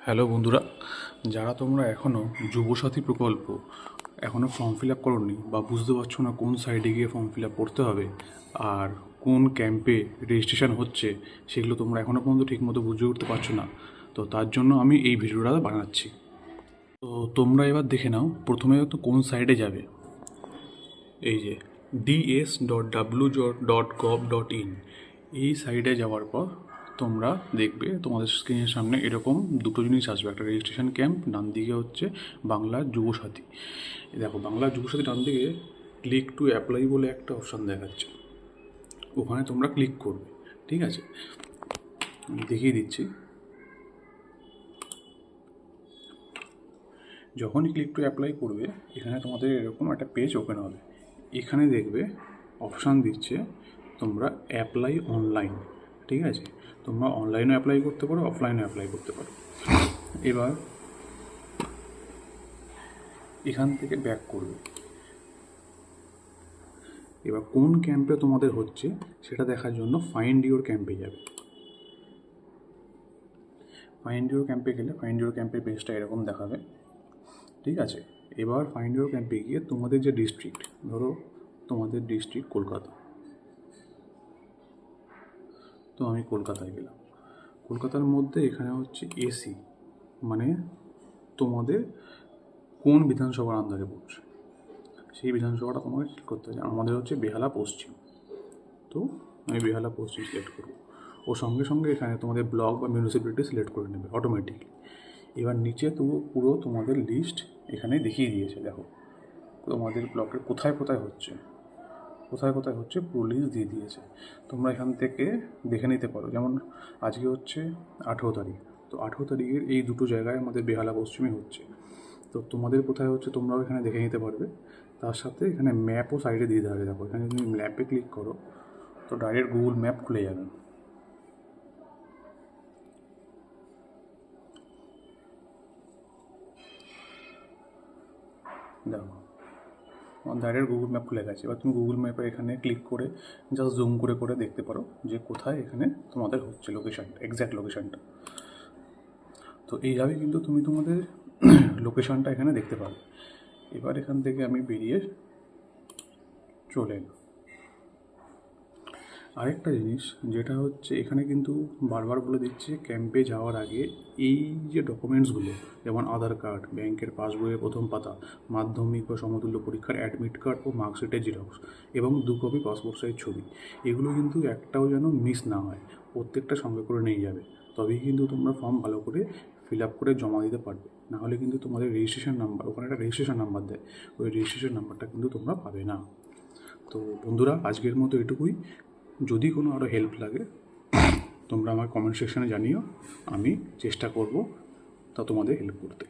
Hello বন্ধুরা, যারা তোমরা এখনও যুবসাথী প্রকল্প এখনও ফর্ম ফিল আপ করোনি বা বুঝতে পারছো না কোন সাইডে গিয়ে ফর্ম ফিল আপ করতে হবে আর কোন ক্যাম্পে রেজিস্ট্রেশন হচ্ছে, সেগুলো তোমরা এখনও পর্যন্ত ঠিকমতো বুঝে উঠতে পারছো না, তো তার জন্য আমি এই ভিডিওটা বানাচ্ছি। তো তোমরা এবার দেখে নাও, প্রথমে তো কোন সাইডে যাবে। এই যে ds.w.gov.in এই সাইডে যাওয়ার পর তোমরা দেখবে তোমাদের স্ক্রিনের সামনে এরকম দুটো জিনিস আসবে, একটা রেজিস্ট্রেশন ক্যাম্প, ডান দিকে হচ্ছে বাংলা যুবসাথী। দেখো, বাংলা যুবসাথী ডান দিকে ক্লিক টু অ্যাপ্লাই বলে একটা অপশান দেখাচ্ছে, ওখানে তোমরা ক্লিক করবে। ঠিক আছে, আমি দেখিয়ে দিচ্ছি। যখনই ক্লিক টু অ্যাপ্লাই করবে, এখানে তোমাদের এরকম একটা পেজ ওপেন হবে। এখানে দেখবে অপশান দিচ্ছে তোমরা অ্যাপ্লাই অনলাইন। ঠিক আছে, তোমরা অনলাইনেও অ্যাপ্লাই করতে পারো, অফলাইনেও অ্যাপ্লাই করতে পারো। এবার এখান থেকে ব্যাক করবে। এবার কোন ক্যাম্পে তোমাদের হচ্ছে সেটা দেখার জন্য ফাইন্ড ইউর ক্যাম্পে যাবে। ফাইন্ড ইউর ক্যাম্পে গেলে ফাইন্ড ইউর ক্যাম্পের পেজটা এরকম দেখাবে। ঠিক আছে, এবার ফাইন্ড ইউর ক্যাম্পে গিয়ে তোমাদের যে ডিস্ট্রিক্ট, ধরো তোমাদের ডিস্ট্রিক্ট কলকাতা, তো আমি কলকাতায় গেলাম। কলকাতার মধ্যে এখানে হচ্ছে এসি, মানে তোমাদের কোন বিধানসভার আন্ডারে পড়ছে সেই বিধানসভাটা তোমাকে ঠিক করতে হবে। আমাদের হচ্ছে বেহালা পশ্চিম, তো আমি বেহালা পশ্চিম সিলেক্ট করবো। ও সঙ্গে সঙ্গে এখানে তোমাদের ব্লক বা মিউনিসিপ্যালিটি সিলেক্ট করে নেবে অটোমেটিকলি। এবার নিচে পুরো তোমাদের লিস্ট এখানে দেখিয়ে দিয়েছে। দেখো তোমাদের ব্লকের কোথায় কোথায় হচ্ছে পুরো লিস্ট দিয়ে দিয়েছে। তোমরা এখান থেকে দেখে নিতে পারো। যেমন আজকে হচ্ছে 18 তারিখ, তো 18 তারিখের এই দুটো জায়গায় আমাদের বেহালা পশ্চিমে হচ্ছে। তো তোমাদের কোথায় হচ্ছে তোমরাও এখানে দেখে নিতে পারবে। তার সাথে এখানে ম্যাপও সাইডে দিয়ে দেওয়া। দেখো এখানে যদি ম্যাপে ক্লিক করো তো ডাইরেক্ট গুগল ম্যাপ খুলে যাবে। দেখো ডাইরেক্ট গুগল ম্যাপ খুলে গেছে। এবার তুমি গুগল ম্যাপে এখানে ক্লিক করে জাস্ট জুম করে করে দেখতে পারো যে কোথায় এখানে তোমাদের হচ্ছে লোকেশানটা, এক্স্যাক্ট লোকেশানটা। তো এইভাবে কিন্তু তুমি তোমাদের লোকেশানটা এখানে দেখতে পাবে। এবার এখান থেকে আমি বেরিয়ে চলে এলাম। আরেকটা জিনিস যেটা হচ্ছে, এখানে কিন্তু বারবার বলে দিচ্ছে ক্যাম্পে যাওয়ার আগে এই যে ডকুমেন্টসগুলো, যেমন আধার কার্ড, ব্যাংকের পাসবইয়ের প্রথম পাতা, মাধ্যমিক ও সমতুল্য পরীক্ষার অ্যাডমিট কার্ড ও মার্কশিটের জেরক্স এবং 2 কপি পাসপোর্ট সাইজ ছবি, এগুলো কিন্তু একটাও যেন মিস না হয়, প্রত্যেকটা সঙ্গে করে নিয়ে যাবে। তবেই কিন্তু তোমরা ফর্ম ভালো করে ফিল আপ করে জমা দিতে পারবে। নাহলে কিন্তু তোমাদের রেজিস্ট্রেশন নাম্বার, ওখানে একটা রেজিস্ট্রেশন নাম্বার দেয়, ওই রেজিস্ট্রেশন নাম্বারটা কিন্তু তোমরা পাবে না। তো বন্ধুরা, আজকের মতো এটুকুই। যদি কোনো আরও হেল্প লাগে তোমরা আমার কমেন্ট সেকশানে জানিও, আমি চেষ্টা করব তা তোমাদের হেল্প করতে।